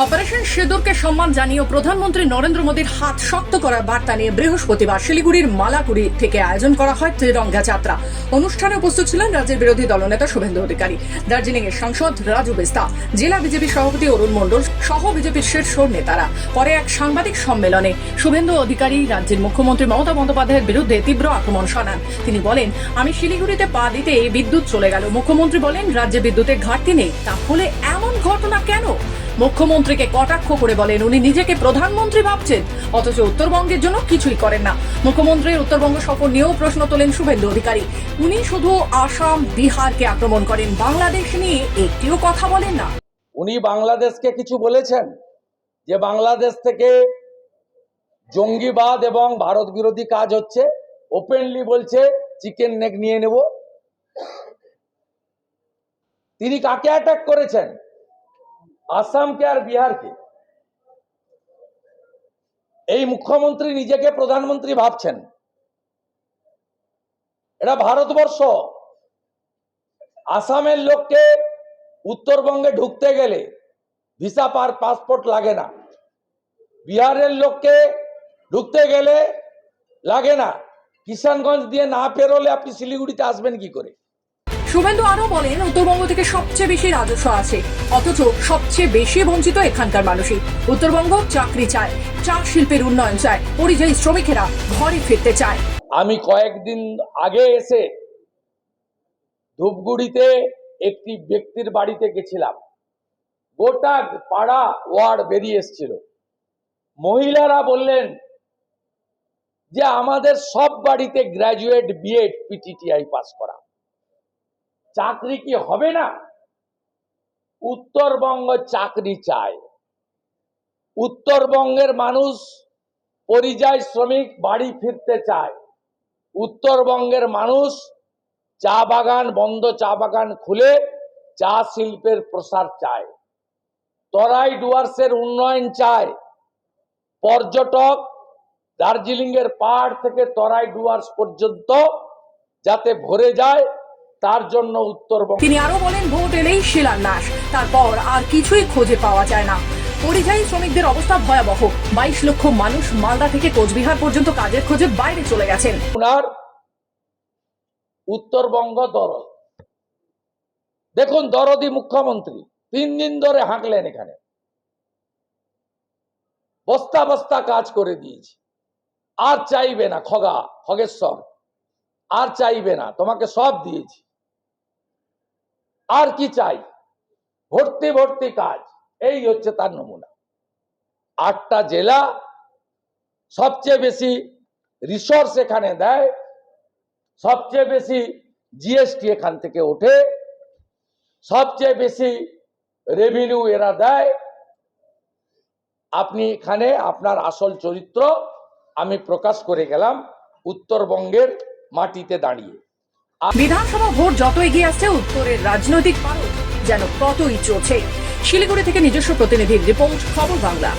Operation সিঁদুরকে সম্মান জানিয়ে প্রধানমন্ত্রী নরেন্দ্র মোদীর হাত শক্ত করার বার্তা নিয়ে বৃহস্পতিবার শিলিগুড়ির মালাকুড়ি থেকে আয়োজন করা হয় ত্রিরঙ্গা যাত্রা। অনুষ্ঠানে উপস্থিত ছিলেন রাজ্যের বিরোধী দলনেতা শুভেন্দু অধিকারী, দার্জিলিং এর সাংসদ রাজু বেস্তা, জেলা বিজেপি সভাপতি অরুণ মণ্ডল সহ বিজেপির শীর্ষ নেতারা। পরে এক সাংবাদিক সম্মেলনে শুভেন্দু অধিকারী রাজ্যের মুখ্যমন্ত্রী মমতা বন্দ্যোপাধ্যায়ের বিরুদ্ধে তীব্র আক্রমণ শানান। তিনি বলেন, আমি শিলিগুড়িতে পা দিতে বিদ্যুৎ চলে গেল। মুখ্যমন্ত্রী বলেন, রাজ্যে বিদ্যুতের ঘাটতি নেই, তাহলে এমন ঘটনা কেন? মুখ্যমন্ত্রীকে কটাক্ষ করে বলেন উনি নিজেকে প্রধানমন্ত্রী ভাবছেন, অথচ উত্তরবঙ্গের জন্য কিছুই করেন না। মুখ্যমন্ত্রীর উত্তরবঙ্গ সফর নিয়েও প্রশ্ন তোলেন শুভেন্দু অধিকারী। উনি শুধু আসাম বিহারকে আক্রমণ করেন, বাংলাদেশ নিয়ে একটিও কথা বলেন না। উনি বাংলাদেশকে কিছু বলেছেন যে বাংলাদেশ থেকে জঙ্গিবাদ এবং ভারত বিরোধী কাজ হচ্ছে? ওপেনলি বলছে চিকেন নেক নিয়ে নেব। তিনি কাকে অ্যাটাক করেছেন? আসামকে আর বিহারকে। এই মুখ্যমন্ত্রী নিজেকে প্রধানমন্ত্রী ভাবছেন। এটা ভারতবর্ষ। আসামের লোককে উত্তরবঙ্গে ঢুকতে গেলে ভিসা পাসপোর্ট লাগে না, বিহারের লোককে ঢুকতে গেলে লাগে না। কিষানগঞ্জ দিয়ে না পেরোলে আপনি শিলিগুড়িতে আসবেন কি করে? শুভেন্দু আরো বলেন, উত্তরবঙ্গ থেকে সবচেয়ে বেশি রাজস্ব আছে, অথচ সবচেয়ে বেশি বঞ্চিত এখানকার মানুষই। উত্তরবঙ্গ চাকরি চায়, চা শিল্পের উন্নয়ন চায়, পরিযায়ী শ্রমিকেরা ঘরে ফিরতে চায়। আমি কয়েকদিন আগে এসে ধূপগুড়িতে একটি ব্যক্তির বাড়িতে গেছিলাম। গোটা পাড়া ওয়ার্ড বেরিয়ে এসেছিল। মহিলারা বললেন যে আমাদের সব বাড়িতে গ্র্যাজুয়েট, বিএড, পিটিটিআই পাস করা। চাকরি কি হবে না? উত্তরবঙ্গ চাকরি চায়। উত্তরবঙ্গের মানুষ পরিযায়ী শ্রমিক বাড়ি ফিরতে চায়। উত্তরবঙ্গের মানুষ চা বাগান বন্ধ, চা বাগান খুলে চা শিল্পের প্রসার চায়। তরাই ডুয়ার্সের উন্নয়ন চায়। পর্যটক দার্জিলিং এর পাহাড় থেকে তরাই ডুয়ার্স পর্যন্ত যাতে ভরে যায়, তার জন্য উত্তরবঙ্গ। তিনি আরো বলেন, ভোট এলেই শিলান্যাস, তারপর আর কিছুই খুঁজে পাওয়া যায় না। পরিযায়ী শ্রমিকদের অবস্থা ভয়াবহ। 22 লক্ষ মানুষ মালদা থেকে কোচবিহার পর্যন্ত কাজের খোঁজে বাইরে চলে গেছেন। ওনার উত্তরবঙ্গ দরদ দেখুন, দরদি মুখ্যমন্ত্রী 3 দিন ধরে হাঁকলেন এখানে। বস্তা বস্তা কাজ করে দিয়েছি, আর চাইবে না। খগেশ্বর আর চাইবে না, তোমাকে সব দিয়েছি, আর কি চাই? ভর্তি ভর্তি কাজ। এই হচ্ছে তার নমুনা। 8টা জেলা, সবচেয়ে বেশি রিসোর্স এখানে দেয়, সবচেয়ে বেশি জিএসটি এখান থেকে ওঠে, সবচেয়ে বেশি রেভিনিউ এরা দেয়। আপনি এখানে আপনার আসল চরিত্র আমি প্রকাশ করে গেলাম উত্তরবঙ্গের মাটিতে দাঁড়িয়ে। বিধানসভা ভোট যত এগিয়ে আসছে, উত্তরের রাজনৈতিক পারদ যেন ততই চলছে। শিলিগুড়ি থেকে নিজস্ব প্রতিনিধির রিপোর্ট, খবর বাংলা।